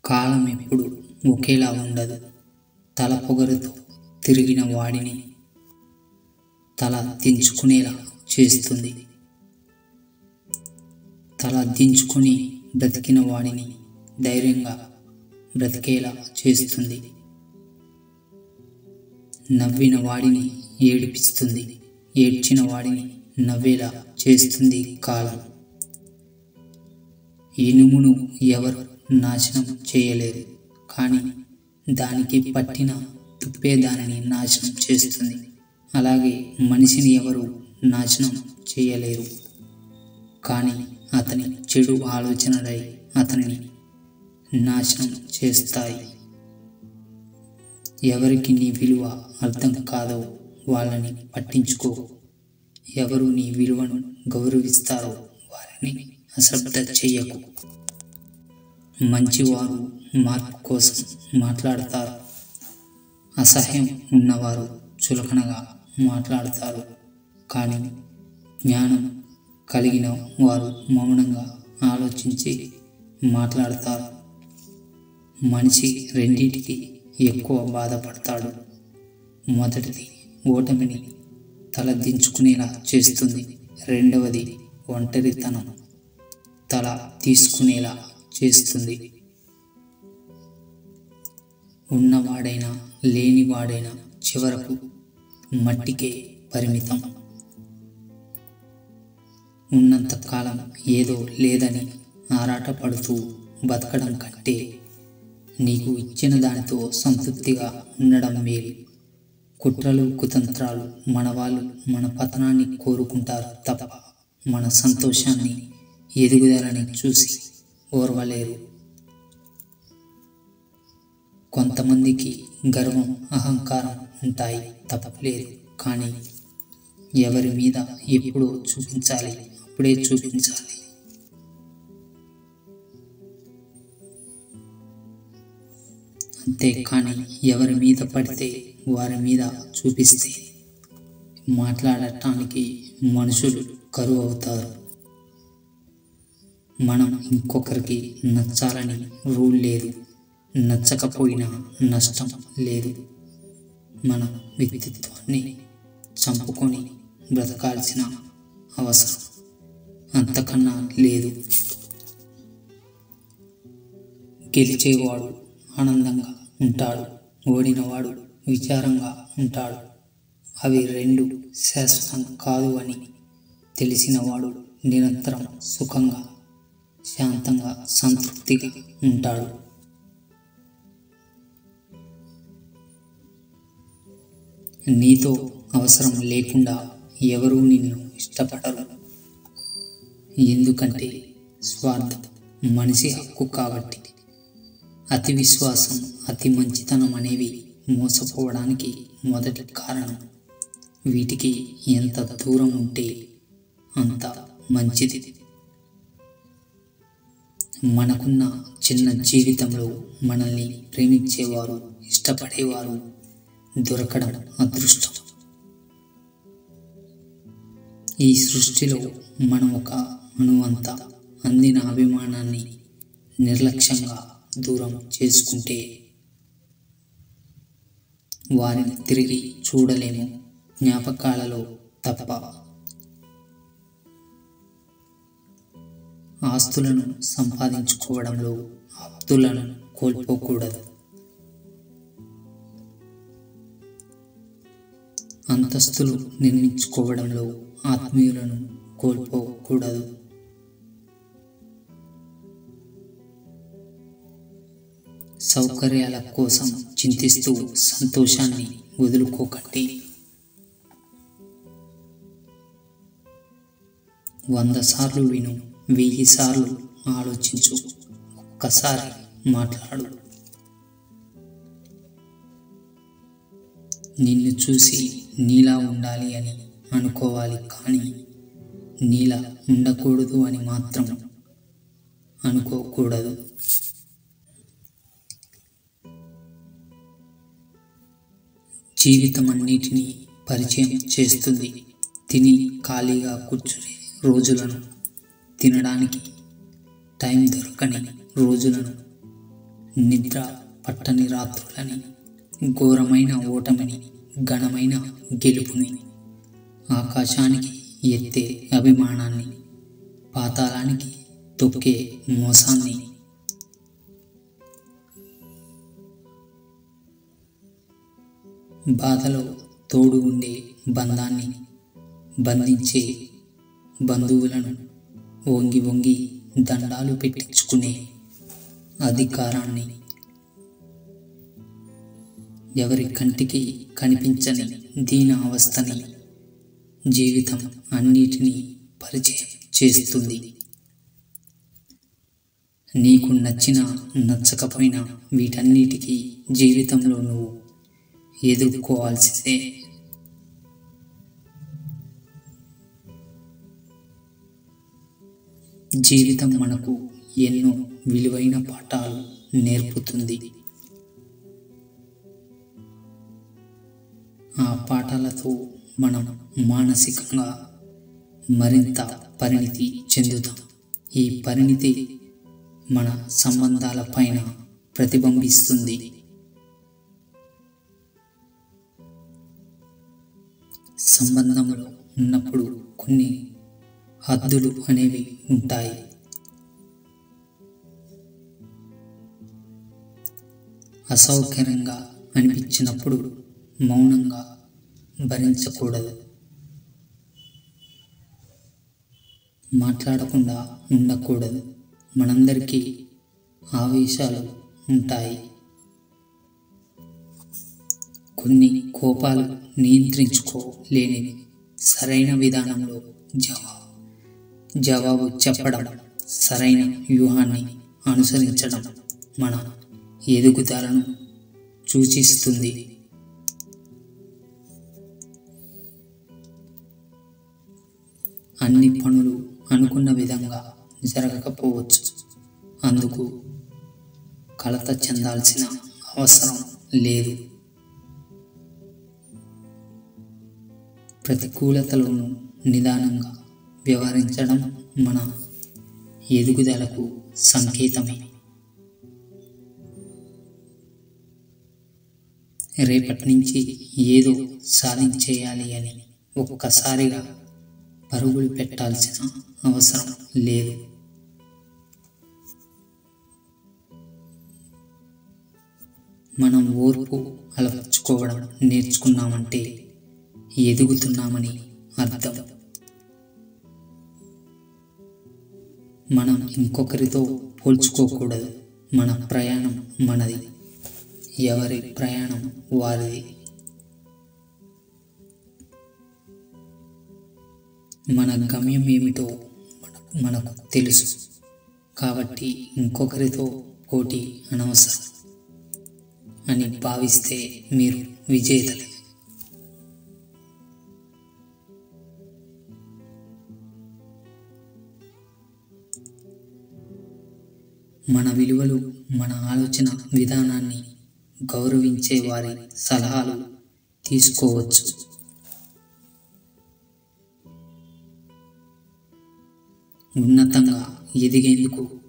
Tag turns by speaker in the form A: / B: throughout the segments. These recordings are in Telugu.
A: కాలం ఎప్పుడు ఒకేలా ఉండదు. తల పొగరుతో తిరిగిన వాడిని తల దించుకునేలా చేస్తుంది. తల దించుకుని బ్రతికిన వాడిని ధైర్యంగా బ్రతికేలా చేస్తుంది. నవ్విన వాడిని ఏడిపిస్తుంది. ఏడ్చిన వాడిని నవ్వేలా చేస్తుంది కాలం. ఇనుమును ఎవరు నాశనం చేయలేరు, కానీ దానికి పట్టిన తుప్పే దానిని నాశనం చేస్తుంది. అలాగే మనిషిని ఎవరు నాశనం చేయలేరు, కానీ అతని చెడు ఆలోచనలై అతనిని నాశనం చేస్తాయి. ఎవరికి నీ విలువ అర్థం కాదో వాళ్ళని పట్టించుకో. ఎవరు నీ విలువను గౌరవిస్తారో వారిని అశ్రద్ధ చెయ్యకు. మంచివారు మార్పు కోసం మాట్లాడతారు. అసహ్యం ఉన్నవారు చులకనగా మాట్లాడతారు. కానీ జ్ఞానం కలిగిన వారు మౌనంగా ఆలోచించి మాట్లాడతారు. మనిషి రెండింటికి ఎక్కువ బాధపడతాడు. మొదటిది ఓటమిని తలదించుకునేలా చేస్తుంది. రెండవది ఒంటరితనం తల తీసుకునేలా చేస్తుంది. ఉన్నవాడైనా లేనివాడైనా చివరకు మట్టికే పరిమితం. ఉన్నంతకాలం ఏదో లేదని ఆరాటపడుతూ బతకడం కంటే నీకు ఇచ్చిన దానితో సంతృప్తిగా ఉండడం మేలు. కుట్రలు కుతంత్రాలు మనవాళ్ళు మన పతనాన్ని కోరుకుంటారు తప్ప మన సంతోషాన్ని ఎదుగుదలని చూసి ఓర్వలేరు. కొంతమందికి గర్వం అహంకారం ఉంటాయి, తప్పలేదు. కానీ ఎవరి మీద ఎప్పుడో చూపించాలి, అప్పుడే చూపించాలి. అంతేకాని ఎవరి మీద పడితే వారి మీద చూపిస్తే మాట్లాడటానికి మనుషులు కరువు అవుతారు. మనం ఇంకొకరికి నచ్చాలని రూల్ లేదు. నచ్చకపోయినా నష్టం లేదు. మన వ్యక్తిత్వాన్ని చంపుకొని బ్రతకాల్సిన అవసరం అంతకన్నా లేదు. గెలిచేవాడు ఆనందంగా ఉంటాడు, ఓడినవాడు విచారంగా ఉంటాడు. అవి రెండు శాశ్వతం కాదు అని తెలిసినవాడు నిరంతరం సుఖంగా శాంతంగా సంతృప్తిగా ఉంటాడు. నీతో అవసరం లేకుండా ఎవరూ నిన్ను ఇష్టపడరు. ఎందుకంటే స్వార్థం మనిషి హక్కు కాబట్టి. అతి విశ్వాసం అతి మంచితనం అనేవి మోసపోవడానికి మొదటి కారణం. వీటికి ఎంత దూరం ఉంటే అంత మంచిది. మనకున్న చిన్న జీవితంలో మనల్ని ప్రేమించేవారు ఇష్టపడేవారు దొరకడం అదృష్టం. ఈ సృష్టిలో మనం ఒక అణువంత అందిన అభిమానాన్ని నిర్లక్ష్యంగా దూరం చేసుకుంటే వారిని తిరిగి చూడలేము, జ్ఞాపకాలలో తప్ప. ఆస్తులను సంపాదించుకోవడంలో ఆప్తులను కోల్పోకూడదు. అంతస్తులు నిర్మించుకోవడంలో ఆత్మీయులను కోల్పోకూడదు. సౌకర్యాల కోసం చింతిస్తూ సంతోషాన్ని వదులుకోకండి. 100 సార్లు విను, 1000 సార్లు ఆలోచించు, ఒక్కసారి మాట్లాడు. నిన్ను చూసి నీలా ఉండాలి అని అనుకోవాలి, కానీ నీలా ఉండకూడదు అని మాత్రం అనుకోకూడదు. జీవితం అన్నిటినీ పరిచయం చేస్తుంది. తిని ఖాళీగా కూర్చునే రోజులను, తినడానికి టైం దొరకని రోజులను, నిద్ర పట్టని రాత్రులని, ఘోరమైన ఓటమిని, ఘనమైన గెలుపుని, ఆకాశానికి ఎత్తే అభిమానాన్ని, పాతాళానికి తొక్కే మోసాన్ని, బాధలో తోడు ఉండే బంధాన్ని, బంధించే బంధువులను, వంగి వంగి దండాలు పెట్టించుకునే అధికారాన్ని, ఎవరి కంటికి కనిపించని దీన అవస్థని, జీవితం అన్నిటినీ పరిచయం చేస్తుంది. నీకు నచ్చినా నచ్చకపోయినా వీటన్నిటికీ జీవితంలో నువ్వు ఎదుర్కోవాల్సిందే. జీవితం మనకు ఎన్నో విలువైన పాఠాలు నేర్పుతుంది. ఆ పాఠాలతో మనం మానసికంగా మరింత పరిణితి చెందుతాం. ఈ పరిణితి మన సంబంధాలపైన ప్రతిబింబిస్తుంది. సంబంధంలో ఉన్నప్పుడు కొన్ని హద్దులు అనేవి ఉంటాయి. అసౌకర్యంగా అనిపించినప్పుడు మౌనంగా భరించకూడదు. మాట్లాడకుండా ఉండకూడదు. మనందరికీ ఆవేశాలు ఉంటాయి. కొన్ని కోపాలు నియంత్రించుకోలేనివి. సరైన విధానంలో జవాబు చెప్పడం, సరైన వ్యూహాన్ని అనుసరించడం మన ఎదుగుదలను సూచిస్తుంది. అన్ని పనులు అనుకున్న విధంగా జరగకపోవచ్చు. అందుకు కలత చెందాల్సిన అవసరం లేదు. ప్రతికూలతలను నిదానంగా వ్యవహరించడం మన ఎదుగుదలకు సంకేతమే. రేపటి నుంచి ఏదో సాధించేయాలి అని ఒక్కసారిగా పరుగులు పెట్టాల్సిన అవసరం లేదు. మనం ఓర్పు అలవర్చుకోవడం నేర్చుకున్నామంటే ఎదుగుతున్నామని అర్థం. మనం ఇంకొకరితో పోల్చుకోకూడదు. మన ప్రయాణం మనది, ఎవరి ప్రయాణం వారిది. మన గమ్యం ఏమిటో మనకు తెలుసు కాబట్టి ఇంకొకరితో పోటీ అనవసరం అని భావిస్తే మీరు విజేతలే. మన విలువలు, మన ఆలోచన విధానాన్ని గౌరవించే వారి సలహాలు తీసుకోవచ్చు. ఉన్నతంగా ఎదిగేందుకు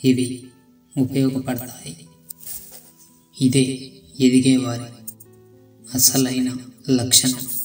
A: ఇవి ఉపయోగపడతాయి. ఇదే ఎదిగేవారి అసలైన లక్షణం.